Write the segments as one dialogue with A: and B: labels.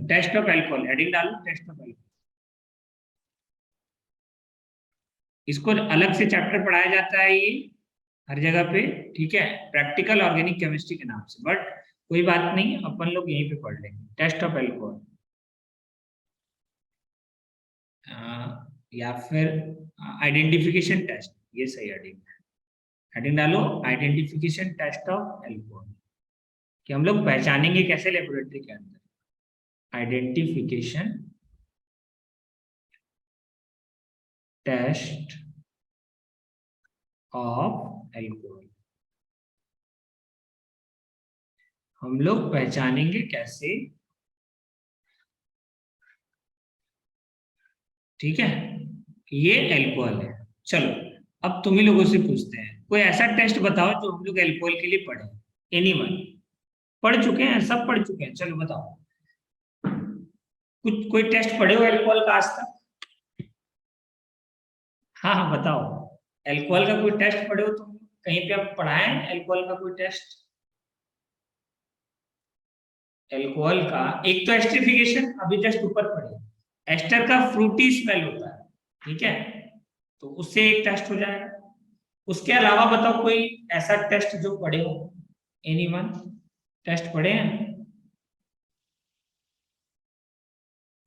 A: Test of alcohol heading डालो, test of alcohol. इसको अलग से चैप्टर पढ़ाया जाता है ये हर जगह पे, ठीक है, प्रैक्टिकल ऑर्गेनिक केमिस्ट्री के नाम से, बट कोई बात नहीं, अपन लोग यहीं पे पढ़ लेंगे टेस्ट ऑफ एल्कोहल। या फिर आइडेंटिफिकेशन टेस्ट, ये सही हेडिंग है। हेडिंग डालो आइडेंटिफिकेशन टेस्ट ऑफ एल्कोहल, कि हम लोग पहचानेंगे कैसे लेबोरेटरी के अंदर। आइडेंटिफिकेशन टेस्ट ऑफ एल्कोहल, हम लोग पहचानेंगे कैसे, ठीक है, ये एल्कोहल है। चलो अब तुम ही लोगों से पूछते हैं, कोई ऐसा टेस्ट बताओ जो हम लोग एल्कोहल के लिए पढ़े। एनीवन, पढ़ चुके हैं, सब पढ़ चुके हैं, चलो बताओ कुछ, कोई टेस्ट पढ़े हो एल्कोहल का आज तक? हाँ हाँ बताओ, एल्कोहल का कोई टेस्ट पढ़े हो तुम? कहीं पे आप पढ़ाए एल्कोहल का कोई टेस्ट? एल्कोहल का एक तो एस्टरिफिकेशन, अभी जस्ट ऊपर पढ़े, एस्टर का फ्रूटी स्मेल होता है, ठीक है, तो उससे एक टेस्ट हो जाएगा। उसके अलावा बताओ कोई ऐसा टेस्ट जो पढ़े हो, एनीवन टेस्ट पढ़े हैं?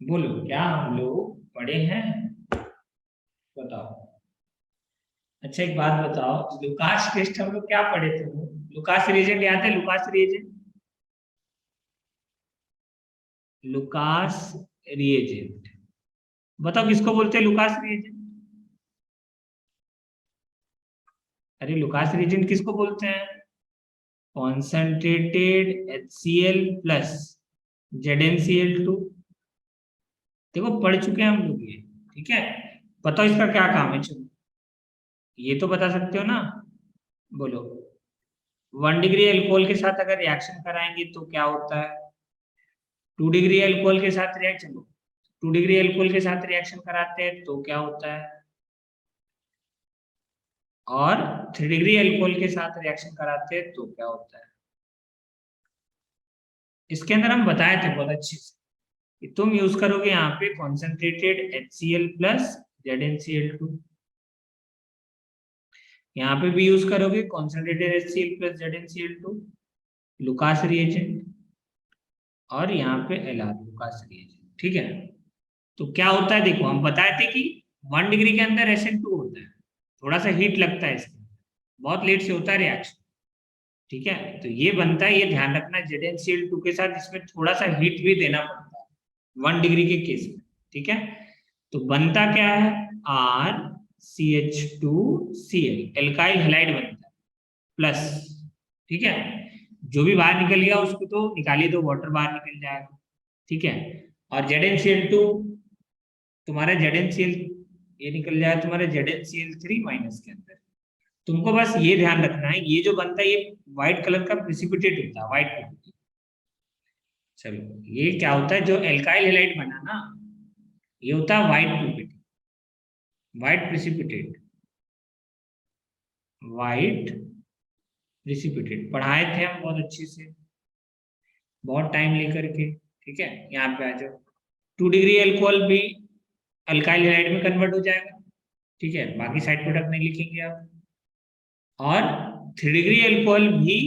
A: बोलो, क्या हम लोग पढ़े हैं? बताओ। अच्छा एक बात बताओ, लुकास टेस्ट हम लोग क्या पढ़े थे? वो लुकास रिएजेंट याद है? लुकास रिएजेंट, लुकास रिएजेंट बताओ किसको बोलते हैं लुकास रिएजेंट? अरे लुकास रिएजेंट किसको बोलते हैं? Concentrated HCl plus ZnCl2। देखो पढ़ चुके हैं हम लोग ये, ठीक है, बताओ इसका क्या काम है? चलो ये तो बता सकते हो ना, बोलो। 1 डिग्री एल्कोहल के साथ अगर रिएक्शन कराएंगे तो क्या होता है? 2 डिग्री एल्कोहल के साथ रिएक्शन, 2 डिग्री एल्कोहल के साथ रिएक्शन कराते हैं तो क्या होता है? और 3 डिग्री एल्कोहल के साथ रिएक्शन कराते हैं तो क्या होता है? इसके अंदर हम बताए थे बहुत अच्छे से कि तुम यूज करोगे यहाँ पे कॉन्सेंट्रेटेड HCl प्लस ZnCl2, यहाँ पे भी यूज करोगे concentrated HCl plus ZnCl2, Lucas reagent, और यहाँ पे LR लुकास रिएजेंट, ठीक है। तो क्या होता है, देखो हम बताए थे कि 1 डिग्री के अंदर SN2 होता है, थोड़ा सा हीट लगता है इसके, बहुत लेट से होता है रिएक्शन, ठीक है, तो ये बनता है, ये ध्यान रखना ZnCl2 के साथ इसमें थोड़ा सा हीट भी देना पड़ता है 1 डिग्री के केस में, ठीक है। तो बनता क्या है? RCH2Cl, एल्काइल हैलाइड बनता है प्लस, ठीक है, जो भी बाहर निकल गया उसको तो निकालिए, तो वाटर बाहर निकल जाएगा, ठीक है। और ZnCl2 तुम्हारा ZnCl, ये निकल जाए तुम्हारे ZnCl3 माइनस के अंदर। तुमको बस ये ध्यान रखना है, ये जो बनता है ये व्हाइट कलर का प्रेसिपिटेट होता है, व्हाइट प्रेसिपिटेट। चलो ये क्या होता है, जो एल्काइल हैलाइड बना ना, ये होता है white precipitate, white precipitate, white precipitate पढ़ाए थे हम बहुत अच्छे से, बहुत टाइम लेकर के, ठीक है। यहाँ पे आ जाओ, 2 डिग्री एल्कोहल भी अल्काइल हैलाइड में कन्वर्ट हो जाएगा, ठीक है, बाकी साइड प्रोडक्ट नहीं लिखेंगे आप। और 3 डिग्री एल्कोहल भी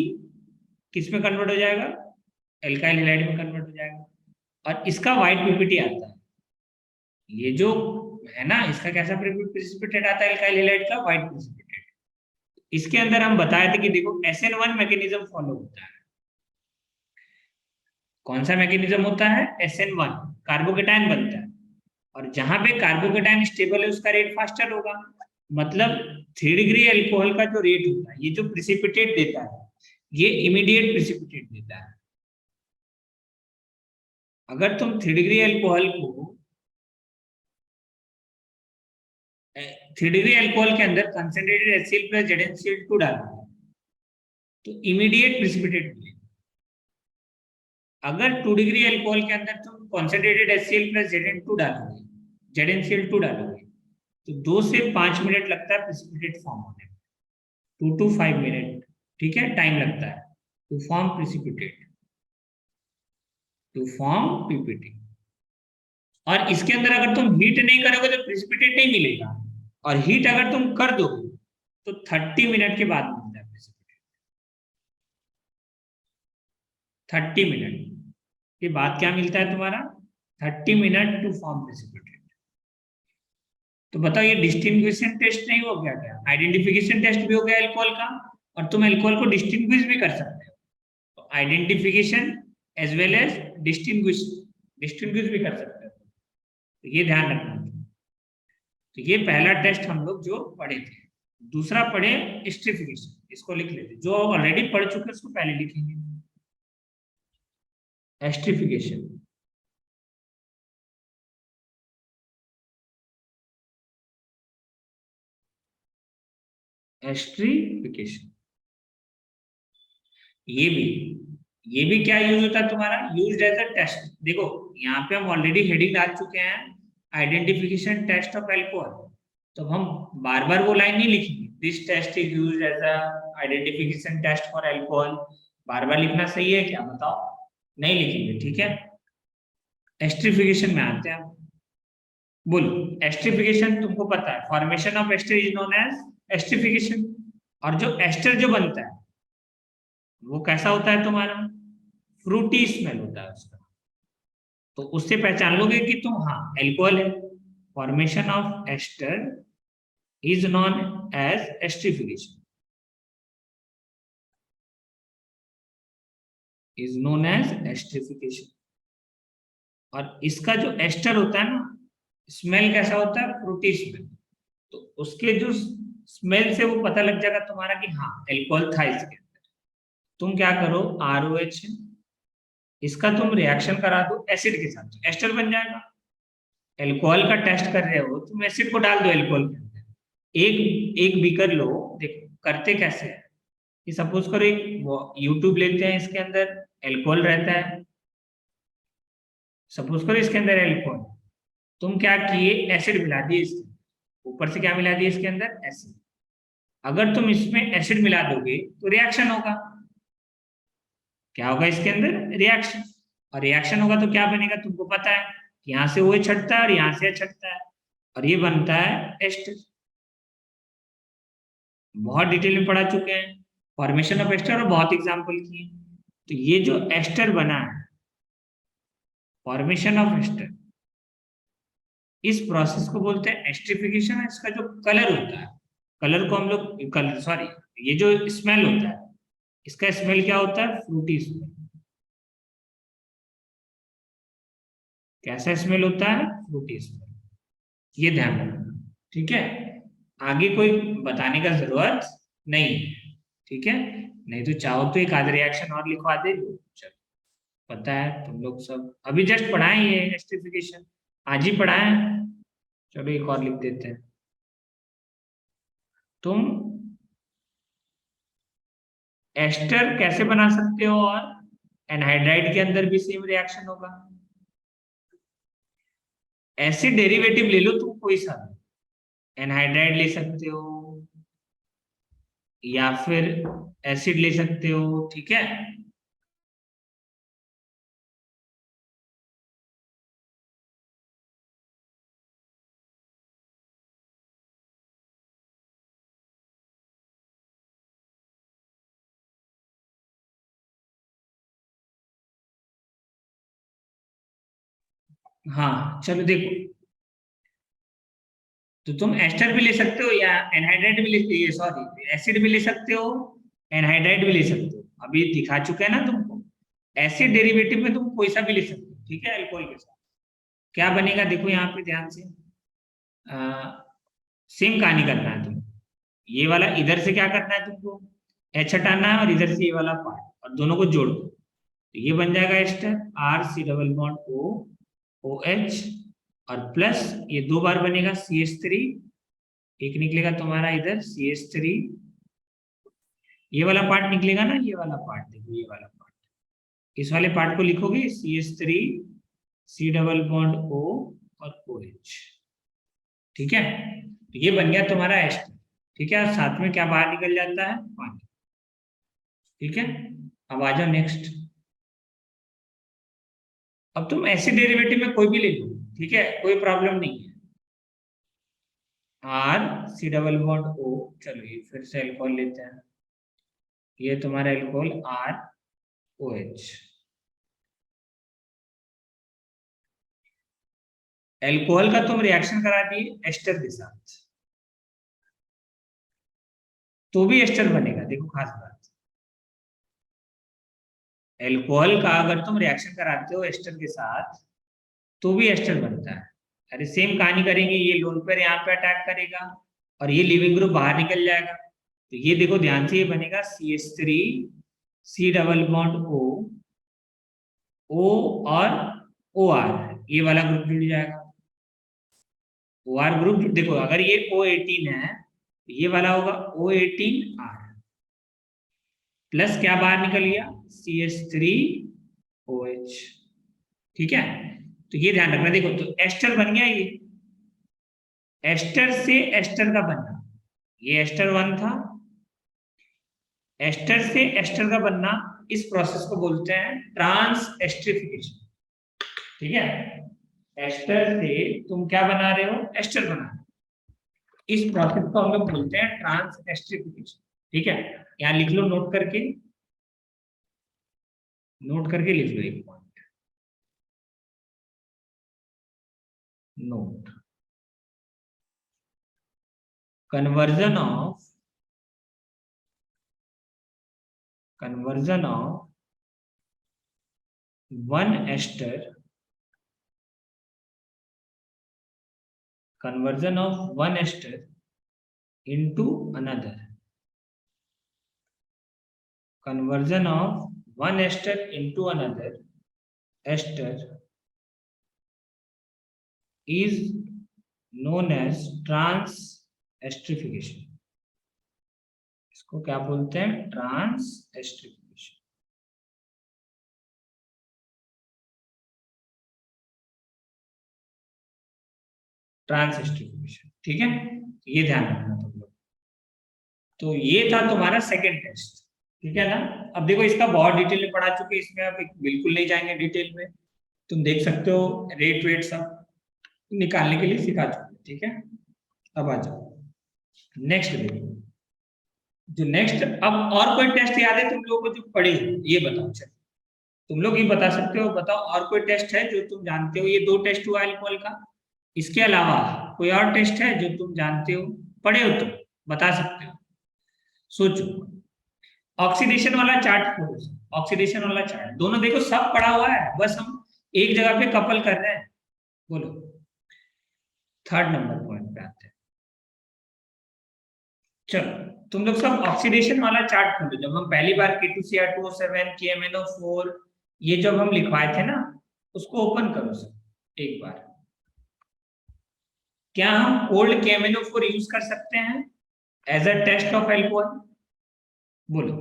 A: किस में कन्वर्ट हो जाएगा? एल्काइल हैलाइड में कन्वर्ट हो जाएगा, और इसका व्हाइट पीपीटी आता है, ये जो है ना, इसका कैसा प्रेसिपिटेट आता है एल्काइल हैलाइड का? White precipitate. इसके अंदर हम बताए थे कि देखो SN1 मैकेनिज्म फॉलो होता है। कौन सा मैकेनिज्म होता है? SN1, कार्बोकेटायन बनता है, और जहां पे कार्बोकेटायन स्टेबल है उसका रेट फास्टर होगा, मतलब 3 डिग्री एल्कोहल का जो रेट होता है, ये जो प्रेसिपिटेट देता है, ये इमीडिएट प्रेसिपिटेट देता है। अगर तुम 3 डिग्री एल्कोहल को 3 डिग्री एल्कोहल के अंदर कंसंट्रेटेड HCl प्लस ZnCl2 डालोगे तो इमीडिएट प्रेसिपिटेट मिलेगा। अगर 2 डिग्री एल्कोहल के अंदर तुम कंसंट्रेटेड HCl प्लस ZnCl2 डालोगे तो 2 से 5 मिनट लगता है प्रेसिपिटेट फॉर्म होने में, 2 to 5 मिनट, ठीक है, टाइम लगता है to form precipitate. To form PPT. और इसके अंदर अगर तुम हीट नहीं करोगे तो प्रेसिपिटेट नहीं मिलेगा, और हीट अगर तुम कर दो तो 30 मिनट के बाद मिलता है प्रेसिपिटेट। 30 मिनट के बाद क्या मिलता है तुम्हारा? 30 मिनट टू फॉर्म प्रेसिपिटेट। तो बताओ ये डिस्टिंग्विशन टेस्ट नहीं हो गया क्या? आइडेंटिफिकेशन टेस्ट भी हो गया अल्कोहल का, और तुम अल्कोहल को डिस्टिंग्विश भी कर सकते हो। तो identification as well as distinguish distinguish भी कर सकते हो। तो ये ध्यान रखना। तो ये पहला टेस्ट हम लोग जो पढ़े थे। दूसरा पढ़े एस्ट्रिफिकेशन, इसको लिख लेते, जो ऑलरेडी पढ़ चुके उसको पहले लिखेंगे। एस्ट्रिफिकेशन, एस्ट्रिफिकेशन ये भी क्या यूज होता है तुम्हारा? Use as a test. देखो यहाँ पे हम ऑलरेडी हेडिंग डाल चुके हैं, आइडेंटिफिकेशन टेस्ट ऑफ एल्कोहल। तो हम बार बार वो लाइन नहीं लिखेंगे, this test is used as a identification test for alcohol. बार बार लिखना सही है क्या बताओ? नहीं लिखेंगे, ठीक है। एस्ट्रिफिकेशन में आते हैं। बोलो, एस्ट्रिफिकेशन तुमको पता है, formation of ester is known as esterification. और जो एस्टर जो बनता है वो कैसा होता है तुम्हारा? फ्रूटी स्मेल होता है उसका। तो उससे पहचान लोगे कि तुम हाँ एल्कोहल है। Formation of ester is known as esterification, is known as esterification. और इसका जो एस्टर होता है ना, स्मेल कैसा होता है? Frooti smell. तो उसके जो स्मेल से वो पता लग जाएगा तुम्हारा कि हाँ एल्कोहल था इसके अंदर। तुम क्या करो, ROH, इसका तुम रिएक्शन करा दो एसिड के साथ, तो एस्टर बन जाएगा। एल्कोहल का टेस्ट कर रहे हो, तुम एसिड को डाल दो एल्कोहल के अंदर। एक एक बीकर लो, देखो करते कैसे है कि सपोज करो एक यूट्यूब लेते हैं, इसके अंदर एल्कोहल रहता है। सपोज करो इसके अंदर एल्कोहल, तुम क्या किए, एसिड मिला दिए इसके अंदर। ऊपर से क्या मिला दिए इसके अंदर? एसिड। अगर तुम इसमें एसिड मिला दोगे तो रिएक्शन होगा। क्या होगा इसके अंदर? रिएक्शन। और रिएक्शन होगा तो क्या बनेगा तुमको पता है कि यहाँ से OH छटता है और यहाँ से छटता है, और ये बनता है एस्टर। बहुत डिटेल में पढ़ा चुके हैं फॉर्मेशन ऑफ एस्टर, और बहुत एग्जांपल किए। तो ये जो एस्टर बना है, फॉर्मेशन ऑफ एस्टर, इस प्रोसेस को बोलते हैं एस्ट्रिफिकेशन। इसका जो कलर होता है, कलर को हम लोग कलर सॉरी ये जो स्मेल होता है, इसका स्मेल क्या होता है? Frooti smell. कैसा स्मेल होता है? Frooti smell. ये ध्यान रखना, ठीक है। आगे कोई बताने का जरूरत नहीं है, ठीक है। नहीं तो चाहो तो एक आध रिएक्शन और लिखवा दे। चलो, पता है तुम लोग सब अभी जस्ट पढ़ाए ये एस्ट्रिफिकेशन, आज ही पढ़ाए। चलो एक और लिख देते हैं। तुम एस्टर कैसे बना सकते हो? और एनहाइड्राइड के अंदर भी सेम रिएक्शन होगा। एसिड डेरिवेटिव ले लो तुम कोई सा, एनहाइड्राइड ले सकते हो या फिर एसिड ले सकते हो, ठीक है। हाँ चलो देखो, तो तुम एस्टर भी ले सकते हो या एनहाइड्राइड भी ले, सॉरी एसिड भी ले सकते हो, एनहाइड्राइड भी ले सकते हो। अभी दिखा चुके हैं ना तुमको। एसिड डेरिवेटिव में तुम कोई सा भी ले सकते हो, ठीक है। अल्कोहल के साथ क्या बनेगा देखो यहाँ पे ध्यान से। सेम कहानी करना है तुम। ये वाला इधर से क्या करना है तुमको? H हटाना है, और इधर से ये वाला पार्ट, और दोनों को जोड़ दो। तो ये बन जाएगा ester, RC double bond OH, और प्लस ये दो बार बनेगा CH3, एक निकलेगा तुम्हारा इधर CH3। ये वाला पार्ट निकलेगा ना, ये वाला पार्ट देखो, ये वाला पार्ट, इस वाले पार्ट को लिखोगे CH3 C double bond O और OH, ठीक है। तो ये बन गया तुम्हारा एस्टर, ठीक है। और साथ में क्या बाहर निकल जाता है? पानी, ठीक है। अब आ जाओ नेक्स्ट। अब तुम एसिड डेरिवेटिव में कोई भी ले लो, ठीक है, कोई प्रॉब्लम नहीं है। R C double bond O, चलो ये फिर से अल्कोहल लेते हैं, ये तुम्हारा alcohol R O H. Alcohol का तुम रिएक्शन करा दिए एस्टर के साथ, तो भी एस्टर बनेगा। देखो खास बात, अल्कोहल का अगर तुम रिएक्शन कराते हो एस्टर के साथ तो भी एस्टर बनता है। अरे सेम कहानी करेंगे, ये लोन पेयर यहाँ पे अटैक करेगा और ये लिविंग ग्रुप बाहर निकल जाएगा। तो ये देखो ध्यान से, ये बनेगा CH3 C double bond O और OR, ये वाला ग्रुप जुड़ जाएगा। OR ग्रुप देखो, अगर ये O18 है तो ये वाला होगा O18R प्लस क्या बाहर निकल गया CH3OH। ठीक है, तो ये ध्यान रखना। देखो तो एस्टर बन गया, ये एस्टर से एस्टर का बनना, ये एस्टर 1 था, एस्टर से एस्टर का बनना, इस प्रोसेस को बोलते हैं ट्रांस एस्टरिफिकेशन। ठीक है, एस्टर से तुम क्या बना रहे हो, एस्टर बना रहे हो, इस प्रोसेस को हम लोग बोलते हैं ट्रांस एस्टरिफिकेशन। ठीक है, यहाँ लिख लो, नोट करके लिख लो एक point, note, conversion of one ester into another, conversion of one ester into another ester is known as trans esterification। इसको क्या बोलते हैं, ट्रांस एस्टरिफिकेशन। ट्रांस एस्टरिफिकेशन, ठीक है, ये ध्यान रखना तुम लोग। तो ये था तुम्हारा सेकंड टेस्ट, ठीक है ना। अब देखो इसका बहुत डिटेल में पढ़ा चुके, इसमें आप बिल्कुल नहीं जाएंगे डिटेल में, तुम देख सकते हो रेट वेट सब निकालने के लिए सिखा चुके, ठीक है। अब आ जाओ नेक्स्ट देखो, जो नेक्स्ट, अब और कोई टेस्ट याद है तुम लोगों को जो पढ़े, ये बताओ। चलो तुम लोग ये बता सकते हो, बताओ और कोई टेस्ट है जो तुम जानते हो। ये 2 टेस्ट हुआ अल्कोहल का, इसके अलावा कोई और टेस्ट है जो तुम जानते हो, पढ़े हो, तुम बता सकते हो, सोचो। ऑक्सीडेशन वाला चार्ट खोलो, ऑक्सीडेशन वाला चार्ट, दोनों देखो सब पढ़ा हुआ है, बस हम एक जगह पे कपल कर रहे हैं। बोलो, 3rd नंबर पॉइंट पे आते हैं। चलो तुम लोग सब ऑक्सीडेशन वाला चार्ट खोलो। जब हम पहली बार K2Cr2O7 KMnO4 ये जब हम लिखवाए थे ना, उसको ओपन करो सब एक बार। क्या हम कोल्ड KMnO4 यूज कर सकते हैं as a test of alcohol? बोलो,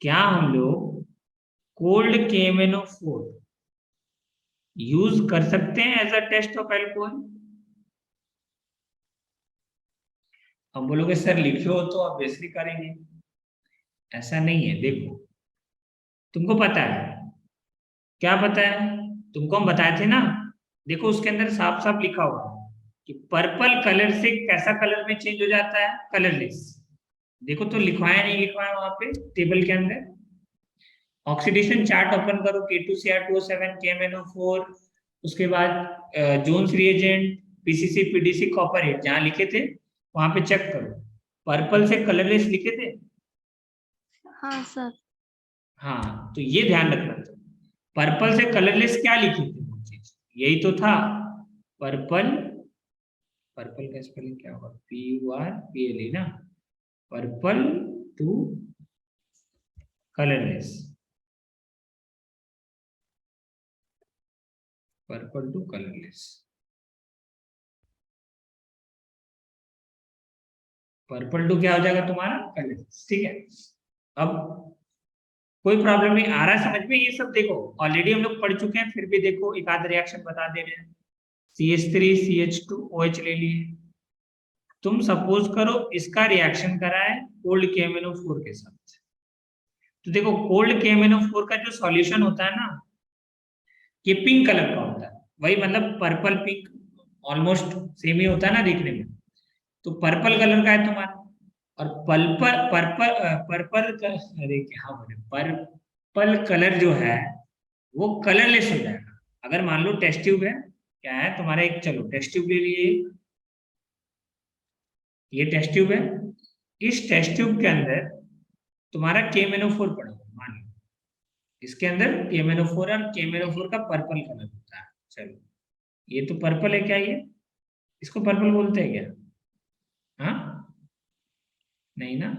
A: क्या हम लोग कोल्ड KMnO4 यूज कर सकते हैं as a test of alcohol? हम बोलोगे सर लिखे हो तो ऑब्वियसली करेंगे, ऐसा नहीं है। देखो तुमको पता है, क्या पता है तुमको, हम बताए थे ना, देखो उसके अंदर साफ साफ लिखा हुआ है कि पर्पल कलर से कैसा कलर में चेंज हो जाता है, कलरलेस। देखो तो लिखवाया नहीं लिखवाया वहां पे टेबल के अंदर। ऑक्सीडेशन चार्ट ओपन करो, K2Cr2O7 KMnO4, उसके बाद Jones reagent, PCC PDC copper heat, जहां लिखे थे वहां पे चेक करो, पर्पल से कलरलेस लिखे थे।
B: हाँ सर।
A: हाँ, तो ये ध्यान रखना था, पर्पल से कलरलेस क्या लिखे थे वो चीज, यही तो था पर्पल। पर्पल का स्पेलिंग क्या होगा, PURPLE ना, purple to colourless, purple to colourless, purple to क्या हो जाएगा तुम्हारा, कलरलेस। ठीक है, अब कोई प्रॉब्लम नहीं आ रहा है समझ में, ये सब देखो ऑलरेडी हम लोग पढ़ चुके हैं, फिर भी देखो एक आध रिएक्शन बता दे रहे हैं। CH3 CH2 OH ले लिए, तुम सपोज करो इसका रिएक्शन करा है कोल्ड KMnO4 के साथ, तो देखो कोल्ड KMnO4 का जो सॉल्यूशन होता है ना, ये पिंक कलर का होता है, वही मतलब पर्पल पिंक ऑलमोस्ट सेम ही होता है ना देखने में। तो पर्पल कलर का है तुम्हारा, और पर्पल पर्पल पर्पल अरे क्या बोले, पर्पल कलर जो है वो कलरलेस हो जाएगा। अगर मान लो टेस्ट ट्यूब है, क्या है तुम्हारा एक, चलो टेस्ट ट्यूब ले लिए, ये टेस्ट ट्यूब है। इस टेस्ट ट्यूब के अंदर तुम्हारा KMnO4 पड़ा हुआ है, मान लो इसके अंदर KMnO4 और KMnO4 का पर्पल कलर होता है। चलो ये तो पर्पल है क्या, ये इसको पर्पल बोलते हैं क्या? हाँ, नहीं ना,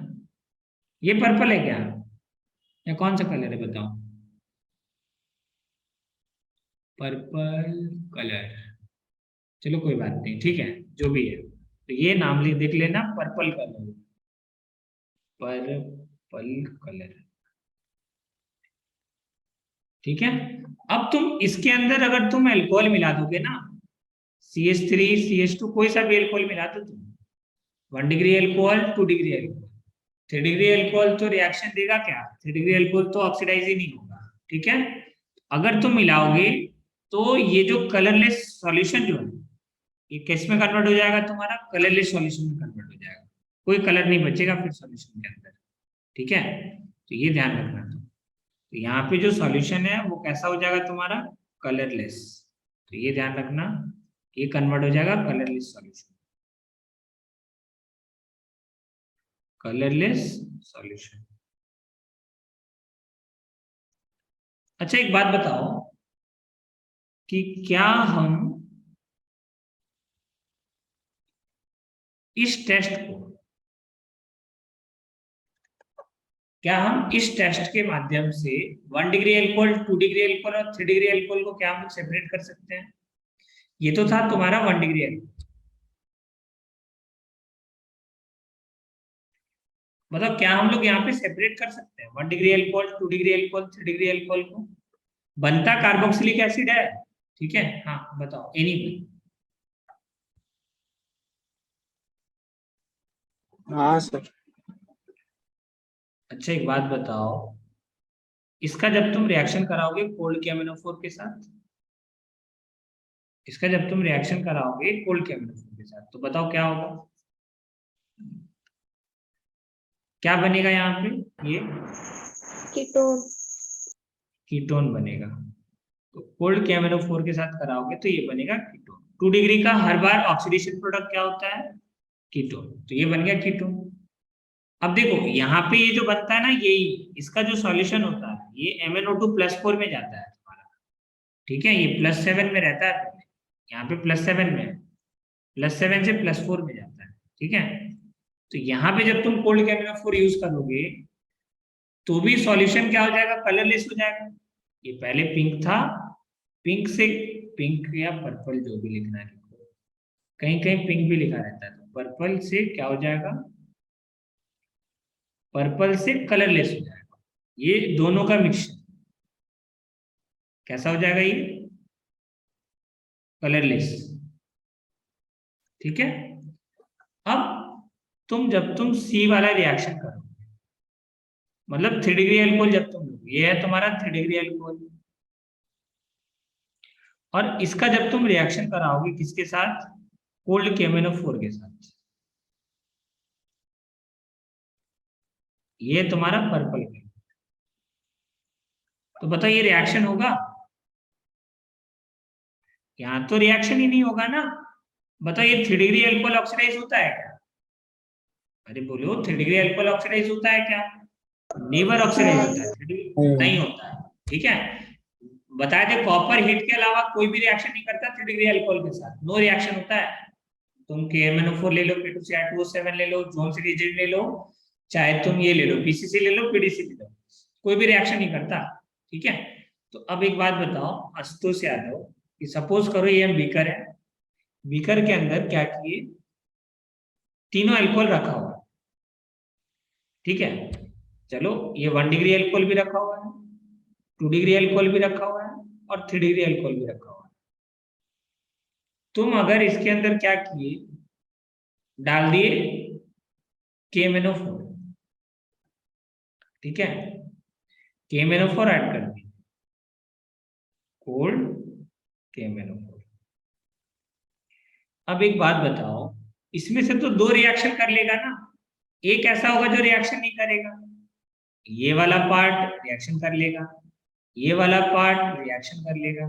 A: ये पर्पल है क्या, या कौन सा कलर है बताओ? पर्पल कलर, चलो कोई बात नहीं, ठीक है, जो भी है, तो ये नाम लिख देख लेना, पर्पल कलर, पर्पल कलर, ठीक है। अब तुम इसके अंदर अगर तुम अल्कोहल मिला दोगे ना, CH3 CH2 कोई सा भी अल्कोहल मिला दो तुम, 1 degree alcohol, 2 degree alcohol, 3 degree alcohol तो रिएक्शन देगा क्या, 3 डिग्री अल्कोहल तो ऑक्सीडाइज ही नहीं होगा, ठीक है। अगर तुम मिलाओगे तो ये जो कलरलेस सॉल्यूशन जो है, ये किस में कन्वर्ट हो जाएगा, तुम्हारा कलरलेस सॉल्यूशन में कन्वर्ट हो जाएगा, कोई कलर नहीं बचेगा फिर सॉल्यूशन के अंदर, ठीक है। तो ये ध्यान रखना तुम, तो यहाँ पे जो सॉल्यूशन है वो कैसा हो जाएगा तुम्हारा, कलरलेस, तो ये ध्यान रखना, ये कन्वर्ट हो जाएगा कलरलेस सॉल्यूशन, कलरलेस सॉल्यूशन। अच्छा एक बात बताओ कि इस टेस्ट को क्या हम इस टेस्ट के माध्यम से 1 डिग्री अल्कोहल, 2 डिग्री अल्कोहल और 3 डिग्री अल्कोहल को क्या हम लोग सेपरेट कर सकते हैं? ये तो था तुम्हारा 1 डिग्री अल्कोहल, मतलब क्या हम लोग यहाँ पे सेपरेट कर सकते हैं 1 degree alcohol, 2 degree alcohol, 3 degree alcohol को? बनता कार्बोक्सिलिक एसिड है, ठीक है। हाँ बताओ, एनी,
C: हाँ सर।
A: अच्छा एक बात बताओ, इसका जब तुम रिएक्शन कराओगे कोल्ड KMnO4 के साथ, इसका जब तुम रिएक्शन कराओगे कोल्ड KMnO4 के साथ, तो बताओ क्या होगा, क्या बनेगा यहाँ पे, ये
B: कीटोन।
A: कीटोन बनेगा। तो कोल्ड KMnO4 के साथ कराओगे तो ये बनेगा कीटोन। 2 डिग्री का हर बार ऑक्सीडेशन प्रोडक्ट क्या होता है, कीटोन, तो ये बन गया कीटोन। अब देखो यहाँ पे ये जो बनता है ना, यही इसका जो सॉल्यूशन होता है, ये MnO2+4 में जाता है तुम्हारा, ठीक है, ये +7 में रहता है, यहाँ पे +7 में है, +7 से +4 में जाता है, ठीक है। तो यहाँ पे जब तुम कोल्ड KMnO4 यूज करोगे तो भी सॉल्यूशन क्या हो जाएगा, कलरलेस हो जाएगा। ये पहले पिंक था, पिंक से, पिंक या पर्पल जो भी लिखना है लिखो, कहीं कहीं पिंक भी लिखा रहता है, तो पर्पल से क्या हो जाएगा, पर्पल से कलरलेस हो जाएगा, ये दोनों का मिक्सचर कैसा हो जाएगा, ये कलरलेस, ठीक है। अब जब तुम C वाला रिएक्शन करोगे, मतलब 3 डिग्री अल्कोहल जब तुम लोगे, ये है तुम्हारा 3 डिग्री अल्कोहल, और इसका जब तुम रिएक्शन कराओगे किसके साथ, कोल्ड KMnO4 के साथ, ये तुम्हारा पर्पल है, तो बताओ ये रिएक्शन होगा, यहाँ तो रिएक्शन ही नहीं होगा ना। बताओ ये 3 डिग्री अल्कोहल ऑक्सीडाइज होता है क्या, अरे बोलो 3 डिग्री अल्कोहल ऑक्सीडाइज होता है क्या, नेवर ऑक्सीडाइज होता है, 3 डिग्री नहीं होता है, ठीक है। बताया थे कॉपर हीट के अलावा कोई भी रिएक्शन नहीं करता 3 डिग्री अल्कोहल के साथ, नो रिएक्शन होता है। तुम KMnO4 ले लो, P2CR2O7 ले लो, जोन से रिजिड ले लो, चाहे तुम ये ले लो PCC ले लो, PDC ले लो, कोई भी रिएक्शन नहीं करता, ठीक है। तो अब एक बात बताओ आशुतोष यादव, कि सपोज करो ये हम बीकर है, बीकर के अंदर क्या किए, तीनों अल्कोहल रखा हुआ है, ठीक है। चलो ये 1 डिग्री अल्कोहल भी रखा हुआ है, 2 डिग्री अल्कोहल भी रखा हुआ है, और 3 डिग्री अल्कोहल भी रखा हुआ है। तुम अगर इसके अंदर क्या किए, डाल दिए KMnO4, ठीक है, KMnO4 ऐड कर दिए, कोल्ड KMnO4। अब एक बात बताओ, इसमें से तो दो रिएक्शन कर लेगा ना, एक ऐसा होगा जो रिएक्शन नहीं करेगा। ये वाला पार्ट रिएक्शन कर लेगा, ये वाला पार्ट रिएक्शन कर लेगा,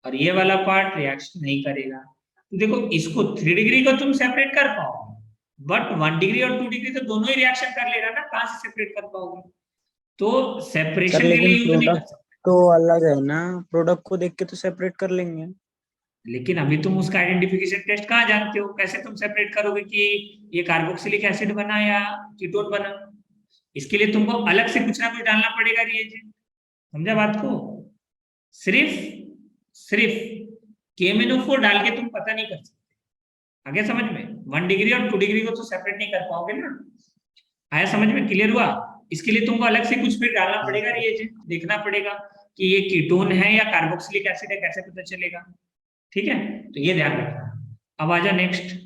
A: और ये वाला पार्ट रिएक्शन नहीं करेगा। तो देखो, इसको 3 डिग्री को तुम सेपरेट कर पाओगे, बट 1 डिग्री और 2 डिग्री तो दोनों ही रिएक्शन कर लेगा ना, कहां से सेपरेट कर पाओगे? तो
C: सर
A: सेपरेशन के
C: लेकिन
A: लिए यूज नहीं कर
C: प्रोडक्ट
A: सकते।
C: तो अलग है ना, प्रोडक्ट को देख के तो सेपरेट कर लेंगे।
A: लेकिन अभी तुम उसका आइडेंटिफिकेशन टेस्ट कहाँ जानते हो? कैसे तुम सेपरेट करोगे कि ये कार्बोक्सिलिक एसिड बना या कीटोन बना? इसके लिए तुमको अलग से कुछ ना कुछ डालना पड़ेगा रिएजेंट। समझा बात को? सिर्फ सिर्फ KMnO4 डाल के तुम पता नहीं कर सकते। आगे समझ में? 1 डिग्री और 2 डिग्री को तो सेपरेट नहीं कर पाओगे ना। आया समझ में? क्लियर हुआ? इसके लिए तुमको अलग से कुछ फिर डालना पड़ेगा रिएजेंट, देखना पड़ेगा कि ये कीटोन है या कार्बोक्सिलिक एसिड है, कैसे पता चलेगा? ठीक है, तो ये ध्यान रखना। अब आ जाओ नेक्स्ट।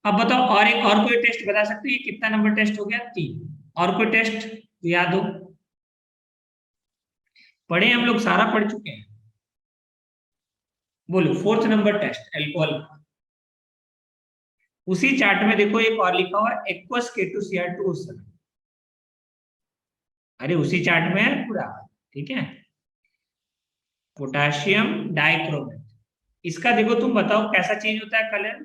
A: अब बताओ, और कोई टेस्ट बता सकते हो? ये कितना नंबर टेस्ट हो गया? 3। और कोई टेस्ट याद हो? पढ़े हम लोग, सारा पढ़ चुके हैं। बोलो 4th नंबर टेस्ट एल्कोहल। उसी चार्ट में देखो एक और लिखा हुआ है, एक्वस K2Cr2O7। अरे उसी चार्ट में है पूरा, ठीक है। पोटाशियम डाइक्रोमेट, इसका देखो तुम बताओ कैसा चेंज होता है कलर?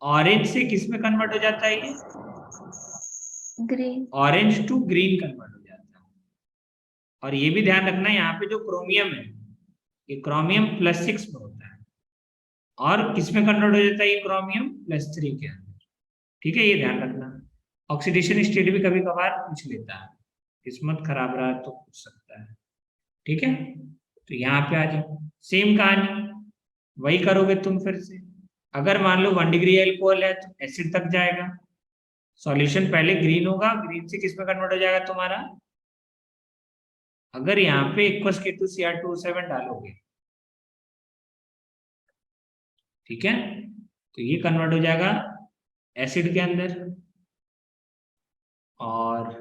A: ऑरेंज से किस में कन्वर्ट हो जाता है ये?
B: Green.
A: Orange to green convert हो जाता है। और ये भी ध्यान रखना, यहाँ पे जो क्रोमियम है, ये क्रोमियम +6 में होता है, और किस में कन्वर्ट हो जाता है ये? क्रोमियम +3 के अंदर। ठीक है, ये ध्यान रखना। ऑक्सीडेशन स्टेट भी कभी कभार पूछ लेता है, किस्मत खराब रहा तो पूछ सकता है। ठीक है, तो यहाँ पे आ जाओ, सेम कहानी वही करोगे तुम फिर से। अगर मान लो 1 डिग्री एल्कोहल है तो एसिड तक जाएगा, सॉल्यूशन पहले ग्रीन होगा, ग्रीन से किस में कन्वर्ट हो जाएगा तुम्हारा? अगर यहाँ पे एक्वस K2Cr2O7 डालोगे, ठीक है, तो ये कन्वर्ट हो जाएगा एसिड के अंदर। और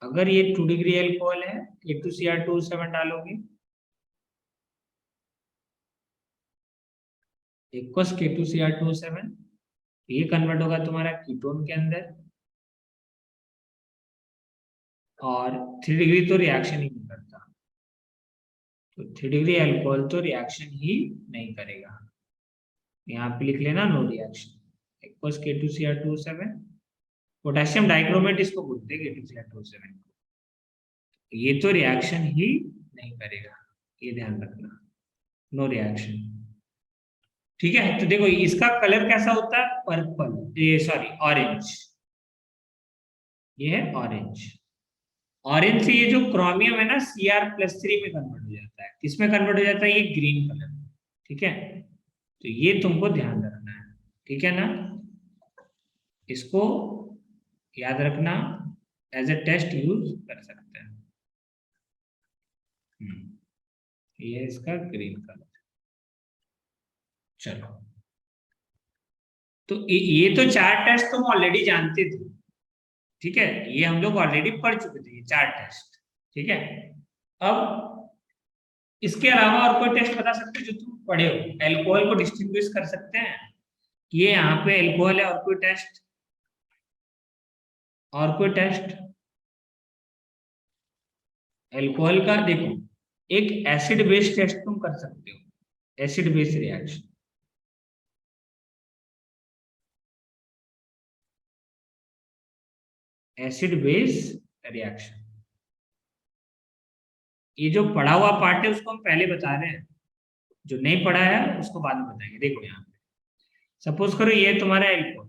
A: अगर ये 2 डिग्री एल्कोहल है, K2Cr2O7 डालोगे, एक्वस K2Cr2O7, ये कन्वर्ट होगा तुम्हारा कीटोन के अंदर। और 3 डिग्री तो रिएक्शन ही नहीं करता, तो 3 डिग्री एल्कोहल तो रिएक्शन ही नहीं करेगा। यहाँ पे लिख लेना no reaction, aqueous K2Cr2O7। Potassium dichromate इसको बोलते हैं K2Cr2O7 को, ये तो रिएक्शन ही नहीं करेगा, ये ध्यान रखना, नो रिएक्शन। ठीक है, तो देखो इसका कलर कैसा होता है? पर्पल, ये सॉरी ऑरेंज, ये है ऑरेंज। ऑरेंज से ये जो क्रोमियम है ना, Cr+3 में कन्वर्ट हो जाता है। किसमें कन्वर्ट हो जाता है? ये ग्रीन कलर। ठीक है, तो ये तुमको ध्यान रखना है, ठीक है ना? इसको याद रखना, एज ए टेस्ट यूज कर सकते हैं। ये है इसका ग्रीन कलर। चलो, तो ये तो 4 टेस्ट तुम ऑलरेडी जानते थे, ठीक है, ये हम लोग ऑलरेडी पढ़ चुके थे, ये 4 टेस्ट। ठीक है, अब इसके अलावा और कोई टेस्ट बता सकते हो जो तुम पढ़े हो, एल्कोहल को डिस्टिंग्विश कर सकते हैं कि ये यहाँ पे एल्कोहल है? और कोई टेस्ट? और कोई टेस्ट एल्कोहल का? देखो, एक एसिड बेस टेस्ट तुम कर सकते हो, acid base reaction. Acid base reaction, ये जो पढ़ा हुआ पार्ट है उसको हम पहले बता रहे हैं, जो नहीं पढ़ा है उसको बाद में बताएंगे। देखो यहाँ पे सपोज करो ये तुम्हारा एल्कोहल,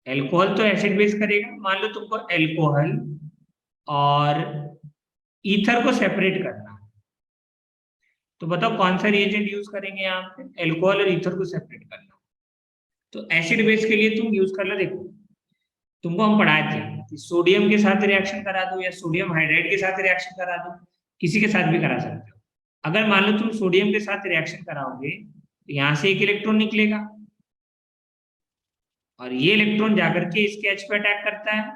A: एल्कोहल तो एसिड बेस करेगा। मान लो तुमको एल्कोहल और ईथर को सेपरेट करना है, तो बताओ कौन सा रिएजेंट यूज करेंगे यहाँ पे? एल्कोहल और ईथर को सेपरेट करना। तो एसिड बेस के लिए तुम यूज कर लो, देखो तुमको हम पढ़ाए थे कि सोडियम के साथ रिएक्शन करा दो या सोडियम हाइड्राइड के साथ रिएक्शन करा दो, किसी के साथ भी करा सकते हो। अगर मान लो तुम सोडियम के साथ रिएक्शन कराओगे तो यहाँ से एक इलेक्ट्रॉन निकलेगा, और ये इलेक्ट्रॉन जाकर के इसके H पे अटैक करता है,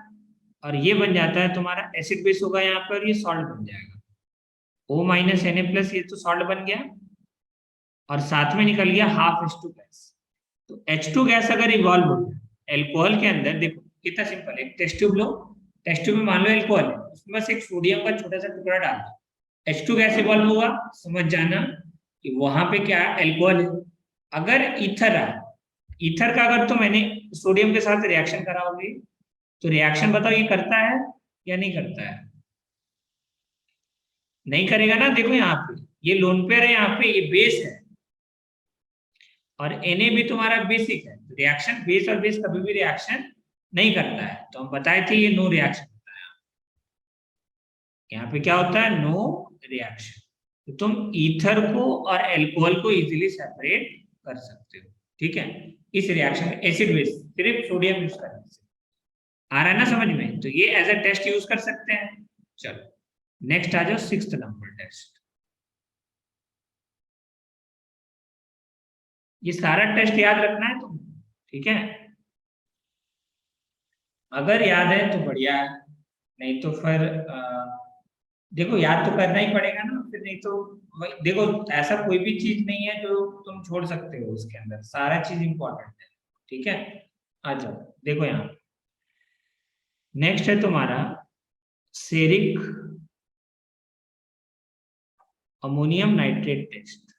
A: और ये बन जाता है तुम्हारा एसिड बेस होगा यहाँ पर, ये सॉल्ट बन जाएगा। O माइनस Na+, ये तो सॉल्ट बन गया और साथ में निकल गया हाफ H2 गैस। तो H2 गैस अगर इवॉल्व हो जाए एल्कोहल के अंदर, देखो कितना सिंपल है, एक टेस्ट ट्यूब लो, टेस्ट ट्यूब में मान लो एल्कोहल है, उसमें बस एक सोडियम का छोटा सा टुकड़ा डाल दो, H2 गैस इवॉल्व हुआ, समझ जाना कि वहां पे क्या एल्कोहल है। अगर ईथर है, ईथर का अगर तो मैंने सोडियम के साथ रिएक्शन कराओगे तो रिएक्शन बताओ ये करता है या नहीं करता है? नहीं करेगा ना। देखो यहाँ पे ये लोन पेयर है, यहाँ पे ये बेस है और Na भी तुम्हारा बेसिक है। रिएक्शन बेस और बेस कभी भी रिएक्शन नहीं करता है, तो हम बताए थे ये नो रिएक्शन होता है। यहाँ पे क्या होता है? No reaction. तो तुम ईथर को और एल्कोहल को इजीली सेपरेट कर सकते हो, ठीक है, इस रिएक्शन में एसिड बेस सिर्फ सोडियम यूज करने से। आ रहा है ना समझ में? तो ये एज अ टेस्ट यूज कर सकते हैं। चलो नेक्स्ट आ जाओ, 6th नंबर टेस्ट। ये सारा टेस्ट याद रखना है तुम, ठीक है? अगर याद है तो बढ़िया है, नहीं तो फिर देखो याद तो करना ही पड़ेगा ना, फिर नहीं तो देखो ऐसा कोई भी चीज नहीं है जो तुम छोड़ सकते हो, उसके अंदर सारा चीज इंपॉर्टेंट है, ठीक है? आ जाओ, देखो यहाँ नेक्स्ट है तुम्हारा सेरिक अमोनियम नाइट्रेट टेस्ट।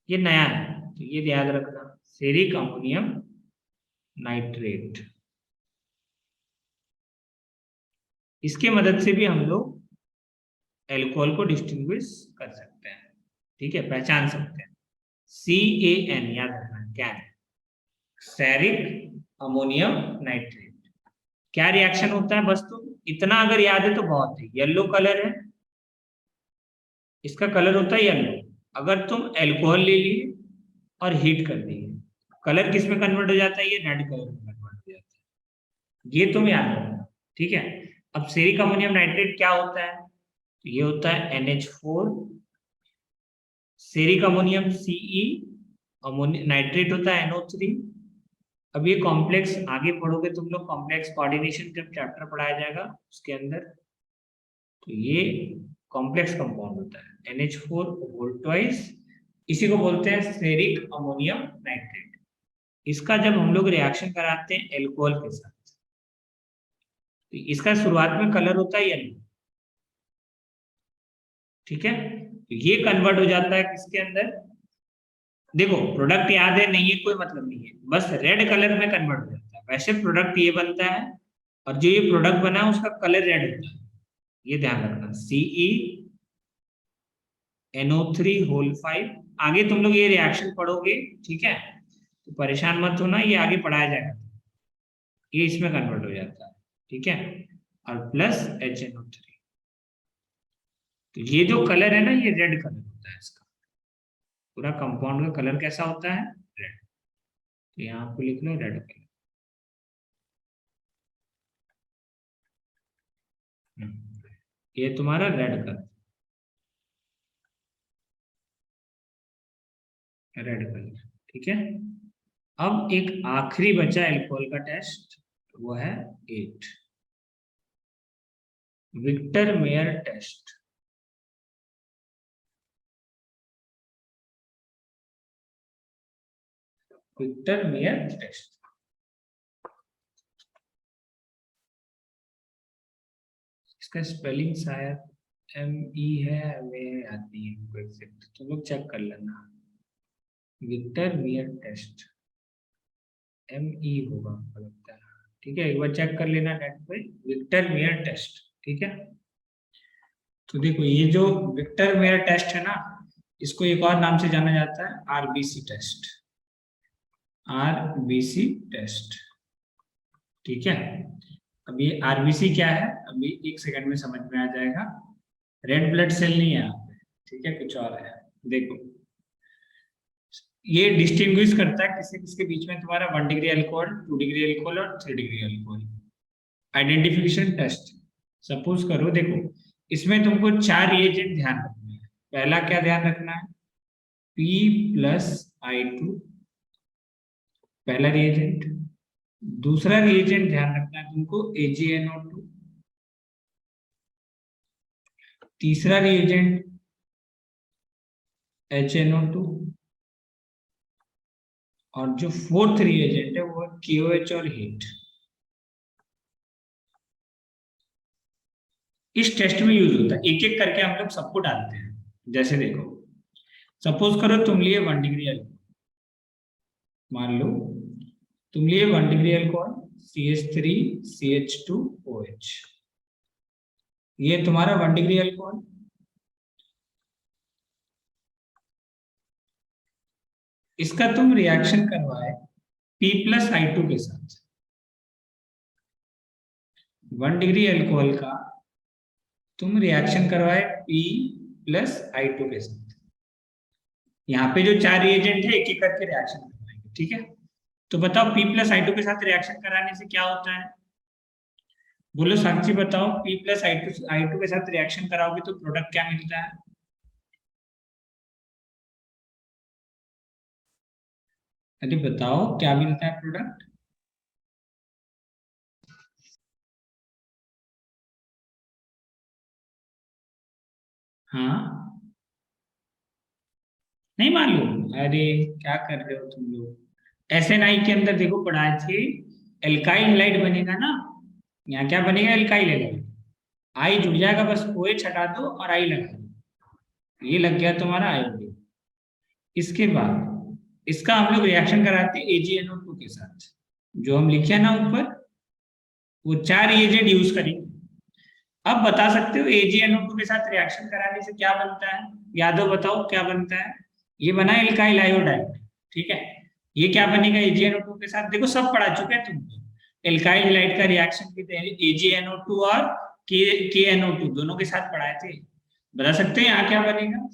A: ये नया है तो ये याद रखना, सेरिक अमोनियम नाइट्रेट। इसके मदद से भी हम लोग एल्कोहल को डिस्टिंग्विश कर सकते हैं, ठीक है, पहचान सकते हैं। CAN याद रखना, कैन, सेरिक अमोनियम नाइट्रेट। क्या रिएक्शन होता है बस तुम इतना अगर याद है तो बहुत है। येलो कलर है, इसका कलर होता है येलो। अगर तुम एल्कोहल ले लिए और हीट कर दिए, कलर किस में कन्वर्ट हो जाता है? ये रेड कलर में कन्वर्ट हो जाता है, ये तुम याद रखना, ठीक है? अब सेरिक अमोनियम नाइट्रेट क्या होता है? तो ये होता है NH4, ceric ammonium Ce, ammonium nitrate होता है NO3। अब ये कॉम्प्लेक्स आगे पढ़ोगे तुम लोग, कॉम्प्लेक्स कोऑर्डिनेशन जब चैप्टर पढ़ाया जाएगा उसके अंदर, तो ये कॉम्प्लेक्स कंपाउंड होता है NH4 होल ट्वाइस, इसी को बोलते हैं सेरिक अमोनियम नाइट्रेट। इसका जब हम लोग रिएक्शन कराते हैं एल्कोहल के साथ, तो इसका शुरुआत में कलर होता है येलो, ठीक है? तो ये कन्वर्ट हो जाता है किसके अंदर? देखो प्रोडक्ट याद है नहीं है कोई मतलब नहीं है, बस रेड कलर में कन्वर्ट हो जाता है। वैसे प्रोडक्ट ये बनता है और जो ये प्रोडक्ट बना है उसका कलर रेड होता है, ये ध्यान रखना। CeNO3 whole 5। आगे तुम लोग ये रिएक्शन पढ़ोगे, ठीक है, तो परेशान मत होना, ये आगे पढ़ाया जाएगा। ये इसमें कन्वर्ट हो जाता है, ठीक है, और प्लस HNO3। तो ये जो कलर है ना, ये रेड कलर होता है इसका, पूरा कंपाउंड का कलर कैसा होता है? रेड। तो यहाँ पे लिख लो रेड कलर। ये तुम्हारा रेड कलर, रेड कलर, ठीक है? अब एक आखिरी बचा एल्कोहल का टेस्ट, वो है 8, Victor Meyer test. Victor Meyer test, इसका स्पेलिंग शायद ME है, मेरे याद नहीं है हमको एग्जैक्ट, तुम लोग चेक कर लेना। विक्टर मेयर टेस्ट ME होगा हमको लगता है, ठीक है, एक बार चेक कर लेना नेट पे, विक्टर मेयर टेस्ट, ठीक है? तो देखो ये जो विक्टर मेयर टेस्ट है ना, इसको एक और नाम से जाना जाता है RBC टेस्ट, RBC टेस्ट, ठीक है? अब ये RBC क्या है अभी एक सेकंड में समझ में आ जाएगा। रेड ब्लड सेल नहीं है यहाँ पे, ठीक है, कुछ और है। देखो ये डिस्टिंग्विश करता है किसके किसके बीच में, तुम्हारा 1 डिग्री अल्कोहल, 2 डिग्री अल्कोहल और 3 degree alcohol. Identification test, suppose करो, देखो इसमें तुमको 4 रिएजेंट ध्यान रखना है। पहला क्या ध्यान रखना है? P+I2, पहला रिएजेंट। दूसरा रिएजेंट ध्यान रखना है तुमको AgNO2। तीसरा रिएजेंट HNO2 और जो फोर्थ रिएजेंट है वो KOH और हीट। इस टेस्ट में यूज होता है, एक एक करके हम लोग सबको डालते हैं। जैसे देखो, सपोज करो तुम लिए 1 डिग्री अल्कोहल, मान लो तुम लिए 1 डिग्री अल्कोहल CH3CH2OH, ये तुम्हारा 1 डिग्री अल्कोहल। इसका तुम रिएक्शन करवाए P+I2 के साथ। 1 डिग्री अल्कोहल का तुम रिएक्शन करवाए P+I2 के साथ। यहाँ पे जो 4 रिएजेंट है एक एक करके रिएक्शन करवाएंगे, ठीक है। तो बताओ P+I2 के साथ रिएक्शन कराने से क्या होता है? बोलो साक्षी बताओ, P+I2 के साथ रिएक्शन कराओगे तो प्रोडक्ट क्या मिलता है? अरे बताओ क्या मिलता है प्रोडक्ट? हाँ, नहीं मालूम? अरे क्या कर रहे हो तुम लोग? SNI के अंदर देखो पढ़ाए थे, एल्काइल हैलाइड बनेगा ना, यहाँ क्या बनेगा? Alkyl halide. आई जुड़ जाएगा, बस OH हटा दो और आई लगा दो, ये लग गया तुम्हारा आयोडीन। इसके बाद इसका हम लोग रिएक्शन कराते हैं AgNO2 के साथ, जो हम लिखे हैं ना ऊपर, वो 4 रिएजेंट यूज करेंगे। अब बता सकते हो AgNO2 के साथ रिएक्शन कराने से क्या बनता है? यादव बताओ क्या बनता है? ये बना एल्काइल आयोडाइड, ठीक है। ये क्या बनेगा AgNO2 के साथ? देखो सब पढ़ा चुके हैं तुम। एल्काइल हैलाइड का रिएक्शन AgNO2 और KNO2 दोनों के साथ पढ़ाए थे। बता सकते हैं यहाँ क्या बनेगा?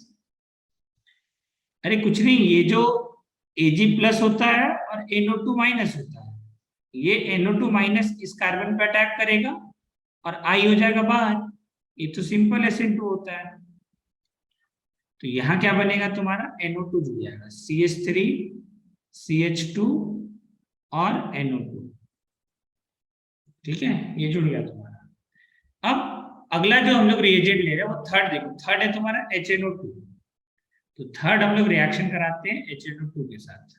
A: अरे कुछ नहीं, ये जो Ag+ होता है और NO2- होता है, ये NO2- इस कार्बन पे अटैक करेगा और I हो जाएगा बाहर। ये तो सिंपल SN2 होता है। तो यहाँ क्या बनेगा तुम्हारा? NO2 जुड़ जाएगा, CH3 CH2 और NO2, ठीक है, ये जुड़ गया तुम्हारा। अब अगला जो हम लोग रिएजेंट ले रहे हैं वो थर्ड, देखो थर्ड है तुम्हारा HNO2। तो थर्ड हम लोग रिएक्शन कराते हैं HNO2 के साथ।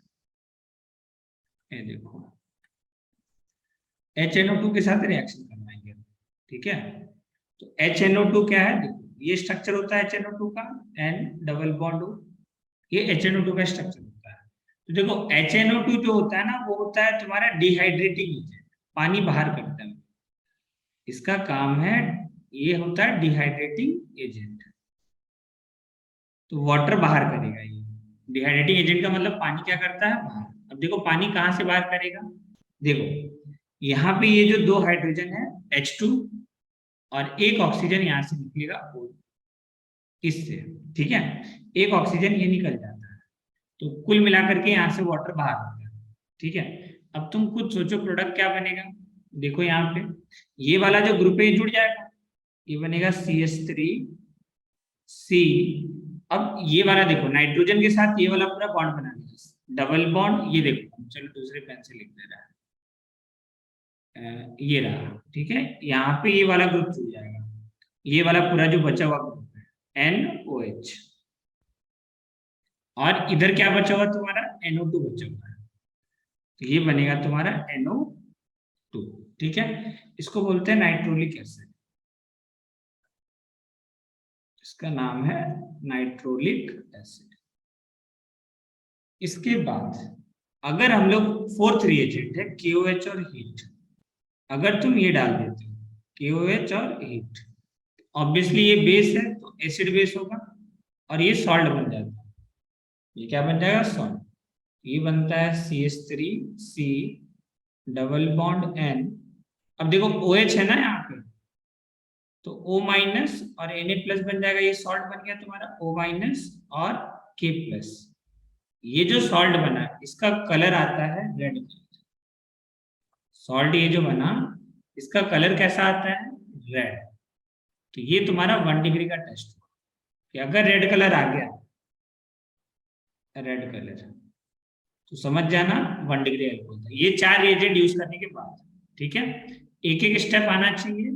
A: ये देखो HNO2 के साथ रिएक्शन करवाएंगे, ठीक है। तो HNO2 क्या है? देखो ये स्ट्रक्चर होता है HNO2 का, N डबल बॉन्ड, ये HNO2 का स्ट्रक्चर होता है। तो देखो HNO2 जो होता है ना, वो होता है तुम्हारा डिहाइड्रेटिंग एजेंट, पानी बाहर करता है। इसका काम है, ये होता है डिहाइड्रेटिंग एजेंट, तो वाटर बाहर करेगा। ये डिहाइड्रेटिंग एजेंट का मतलब पानी क्या करता है? बाहर। अब देखो पानी कहाँ से बाहर करेगा? देखो यहाँ पे ये जो 2 हाइड्रोजन है H2 और एक ऑक्सीजन यहाँ से निकलेगा O, इससे, ठीक है। एक ऑक्सीजन ये निकल जाता है, तो कुल मिलाकर के यहाँ से वाटर बाहर हो गया, ठीक है। अब तुम खुद सोचो प्रोडक्ट क्या बनेगा। देखो यहाँ पे ये वाला जो ग्रुप है जुड़ जाएगा, ये बनेगा CH3C। अब ये वाला देखो नाइट्रोजन के साथ ये वाला पूरा बॉन्ड बना देगा, डबल बॉन्ड। ये देखो, चलो दूसरे पेन से लिख दे रहा है, ये रहा, ठीक है। यहाँ पे ये वाला ग्रुप जुड़ जाएगा, ये वाला पूरा जो बचा हुआ ग्रुप है NOH, और इधर क्या बचा हुआ तुम्हारा? NO2 बचा हुआ है, तो ये बनेगा तुम्हारा NO2, ठीक है। इसको बोलते हैं नाइट्रोलिक एसिड, इसका नाम है नाइट्रोलिक एसिड। इसके बाद अगर हम लोग फोर्थ रिएजेंट है KOH और हीट, अगर तुम ये डाल देते हो KOH और हीट, ऑब्वियसली ये बेस है तो एसिड बेस होगा और ये सॉल्ट बन जाता है। ये क्या बन जाएगा? सॉल्ट। ये बनता है CH3C डबल बॉन्ड N। अब देखो OH है ना यहाँ पे, तो O- और Na+ बन जाएगा, ये सॉल्ट बन गया तुम्हारा O- और K+। ये जो सॉल्ट बना इसका कलर आता है रेड कलर। सॉल्ट ये जो बना इसका कलर कैसा आता है? रेड। तो ये तुम्हारा 1 डिग्री का टेस्ट हुआ कि अगर रेड कलर आ गया, रेड कलर, तो समझ जाना 1 डिग्री अल्कोहल था। ये 4 रिएजेंट यूज करने के बाद, ठीक है। एक एक स्टेप आना चाहिए,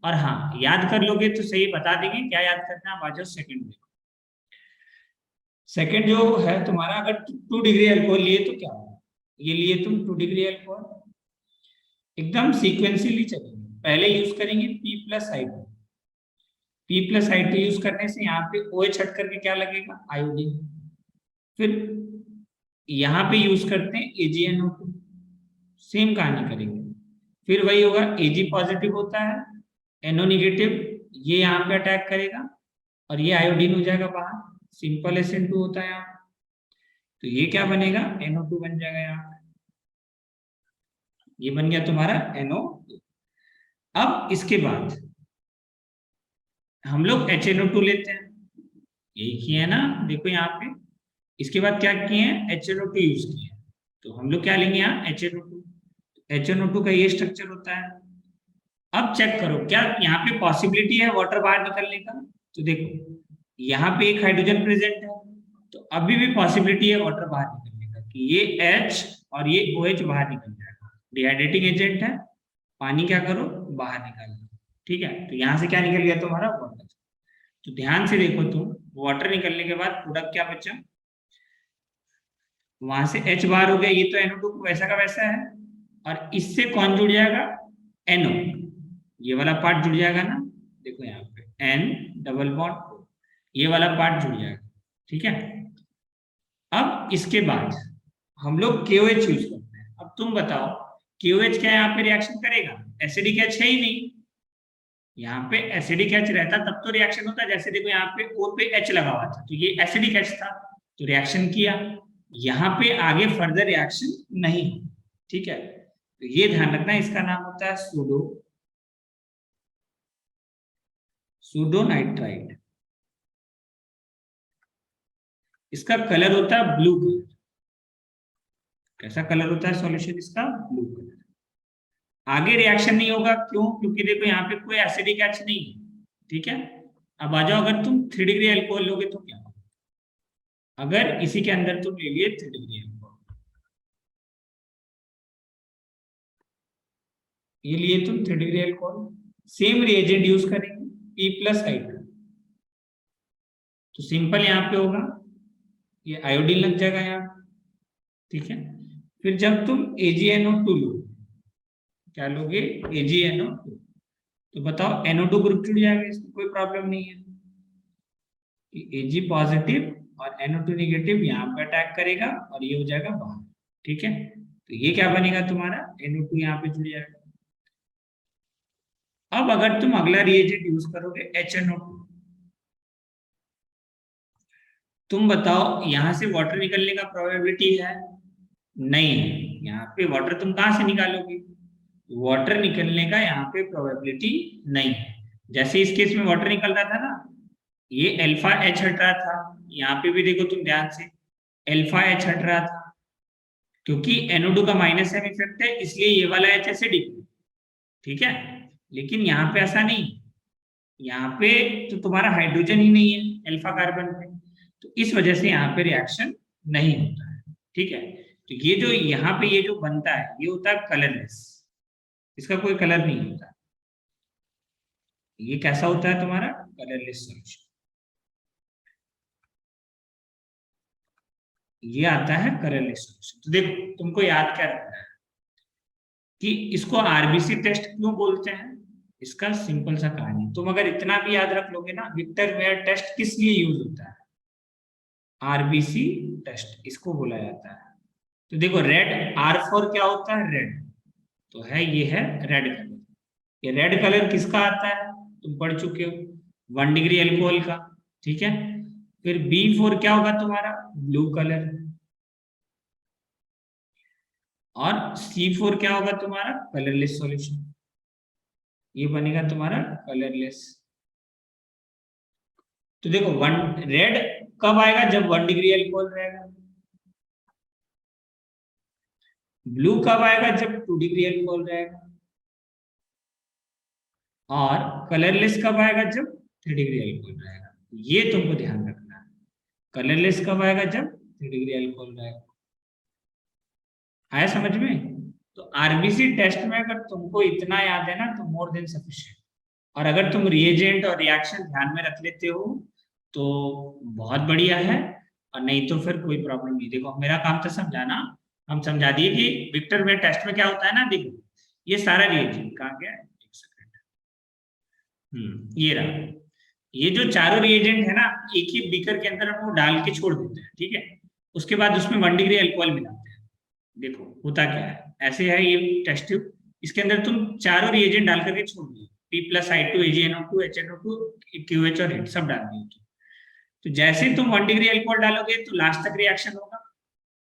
A: और हाँ, याद कर लोगे तो सही, बता देंगे क्या याद करना है। आप आ जाओ सेकंड में। सेकंड जो है तुम्हारा, अगर 2 डिग्री अल्कोहल लिए तो क्या होगा। ये लिए तुम 2 डिग्री अल्कोहल, एकदम सीक्वेंशियली चलेंगे। पहले यूज करेंगे P+I2। P+I2 यूज करने से यहाँ पे OH हट करके क्या लगेगा, आयोडीन। फिर यहाँ पे यूज करते हैं AgNO2, सेम कहानी करेंगे। फिर वही होगा, Ag पॉजिटिव होता है, NO निगेटिव ये यहाँ पे अटैक करेगा और ये आयोडीन हो जाएगा बाहर, सिंपल SN2 होता है यहाँ। तो ये क्या बनेगा, NO2 बन जाएगा यहाँ। ये बन गया तुम्हारा NO2। अब इसके बाद हम लोग HNO2 लेते हैं, यही किए है ना, देखो यहाँ पे। इसके बाद क्या किए हैं, HNO2 यूज किए हैं। तो हम लोग क्या लेंगे यहाँ, HNO2। HNO2 का ये स्ट्रक्चर होता है। अब चेक करो क्या यहाँ पे पॉसिबिलिटी है वाटर बाहर निकलने का। तो देखो यहाँ पे एक हाइड्रोजन प्रेजेंट है, तो अभी भी पॉसिबिलिटी है वाटर बाहर निकलने का, कि ये H और ये OH बाहर निकल जाएगा। डिहाइड्रेटिंग एजेंट है, पानी क्या करो, बाहर निकाल दो। ठीक है, तो यहाँ से क्या निकल गया तुम्हारा, वाटर। तो ध्यान से देखो तुम, वाटर निकलने के बाद प्रोडक्ट क्या बचा, वहां से H बाहर हो गया, ये तो NO2 वैसा का वैसा है। और इससे कौन जुड़ जाएगा, NO, ये वाला पार्ट जुड़ जाएगा ना, देखो यहाँ पे N डबल बॉन्ड, ये वाला पार्ट जुड़ जाएगा। ठीक है, अब इसके बाद हम लोग KOH यूज करते हैं। अब तुम बताओ KOH क्या यहाँ पे रिएक्शन करेगा, एसिडिक H है ही नहीं। यहाँ पे एसिडिक H रहता तब तो रिएक्शन होता, जैसे देखो यहाँ पे O पे H लगा हुआ था, तो ये एसिडिक H था, तो रिएक्शन किया। यहाँ पे आगे फर्दर रिएक्शन नहीं। ठीक है, तो ये ध्यान रखना, इसका नाम होता है सूडोनाइट्राइड। इसका कलर होता है ब्लू कलर। कैसा कलर होता है सॉल्यूशन इसका, ब्लू कलर। आगे रिएक्शन नहीं होगा, क्यों, क्योंकि देखो यहाँ पे कोई एसिडिक H नहीं है। ठीक है, अब आ जाओ, अगर तुम 3 डिग्री अल्कोहल लोगे तो क्या होगा। अगर इसी के अंदर तुम ले लिए 3 डिग्री अल्कोहल, ये लिए तुम 3 degree alcohol, same reagent use करेंगे P+I2। तो सिंपल यहाँ पे होगा, ये आयोडीन लग जाएगा यहाँ। ठीक है, फिर जब तुम AgNO2 लो, क्या लोगे, AgNO2, तो बताओ NO2 ग्रुप जुड़ जाएगा, इसमें कोई प्रॉब्लम नहीं है। Ag पॉजिटिव और NO2 निगेटिव यहाँ पे अटैक करेगा और ये हो जाएगा बाहर। ठीक है, तो ये क्या बनेगा तुम्हारा, NO2 यहाँ पे जुड़ जाएगा। अब अगर तुम अगला रिएजेंट यूज करोगे HNO2, तुम बताओ यहां से वाटर निकलने का प्रोबेबिलिटी है, नहीं है। यहाँ पे वाटर तुम कहां से निकालोगे, वाटर निकलने का यहाँ पे प्रोबेबिलिटी नहीं है। जैसे इस केस में वाटर निकल रहा था ना, ये अल्फा H हट रहा था, यहाँ पे भी देखो तुम ध्यान से, अल्फा H हट रहा था, क्योंकि NO2 का -M इफेक्ट है, इसलिए ये वाला H एसिडिक। ठीक है, लेकिन यहाँ पे ऐसा नहीं, यहाँ पे तो तुम्हारा हाइड्रोजन ही नहीं है अल्फा कार्बन पे, तो इस वजह से यहाँ पे रिएक्शन नहीं होता है। ठीक है, तो ये जो यहाँ पे ये जो बनता है, ये होता है कलरलेस, इसका कोई कलर नहीं होता। ये कैसा होता है तुम्हारा, कलरलेस सॉल्यूशन। ये आता है कलरलेस सॉल्यूशन। तो देखो तुमको याद क्या रखना है कि इसको आरबीसी टेस्ट क्यों बोलते हैं, इसका सिंपल सा कहानी, तुम अगर इतना भी याद रख लोगे ना, विक्टर मेयर टेस्ट किस लिए यूज होता है, आरबीसी टेस्ट इसको बोला जाता है। तो देखो रेड, R4 क्या होता है, रेड, तो है ये है रेड कलर। ये रेड कलर किसका आता है, तुम पढ़ चुके हो, 1 डिग्री अल्कोहल का। ठीक है, फिर B4 क्या होगा तुम्हारा, ब्लू कलर, और C4 क्या होगा तुम्हारा, कलरलेस सॉल्यूशन। ये बनेगा तुम्हारा कलरलेस। तो देखो वन रेड कब आएगा, जब 1 डिग्री अल्कोहल रहेगा। ब्लू कब आएगा, जब 2 डिग्री अल्कोहल रहेगा। और कलरलेस कब आएगा, जब 3 डिग्री अल्कोहल रहेगा। ये तुमको ध्यान रखना है, कलरलेस कब आएगा, जब 3 डिग्री अल्कोहल रहेगा। आया समझ में। तो आरबीसी टेस्ट में अगर तुमको इतना याद है ना, तो मोर देन सफिशिएंट। और अगर तुम रिएजेंट और रिएक्शन ध्यान में रख लेते हो तो बहुत बढ़िया है, और नहीं तो फिर कोई प्रॉब्लम नहीं। देखो मेरा काम था समझाना, हम समझा दिए कि विक्टर में टेस्ट में क्या होता है ना। देखो ये सारा रिएजेंट कहाँ गया, एक सेकंड, ये रहा। ये जो चारों रिएजेंट है ना, एक ही बीकर के अंदर हम वो डाल के छोड़ देते हैं, ठीक है। उसके बाद उसमें 1 डिग्री अल्कोहल मिलाते हैं। देखो होता क्या है, ऐसे है ये टेस्ट ट्यूब, इसके अंदर तुम चारों रिएजेंट डाल करके छोड़ दिए, P+I2 AgNO2 HNO2 QH और H सब डाल दिए। तो जैसे तुम 1 डिग्री अल्कोहल डालोगे तो लास्ट तक रिएक्शन होगा,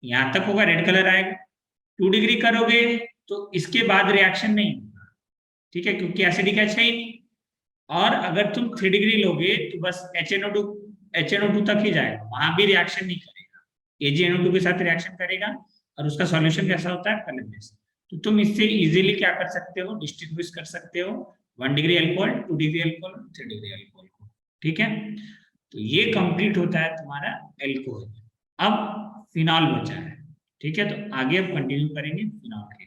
A: यहां तक होगा, रेड कलर आएगा। 2 डिग्री करोगे तो इसके बाद रिएक्शन नहीं होगा, ठीक है, क्योंकि एसिडिक है ही नहीं। और अगर तुम 3 डिग्री लोगे तो बस HNO2 तक ही जाएगा, वहां भी रिएक्शन नहीं करेगा, AgNO2 के साथ रिएक्शन करेगा। और उसका सॉल्यूशन कैसा होता है, कलरलेस। तो तुम इससे इजीली क्या कर सकते हो, डिस्टिंग्विश कर सकते हो 1 degree alcohol, 2 degree alcohol, 3 degree alcohol को, ठीक है। तो ये कंप्लीट होता है तुम्हारा अल्कोहल। अब फिनॉल बचा है, ठीक है। तो आगे अब कंटिन्यू करेंगे फिनॉल के।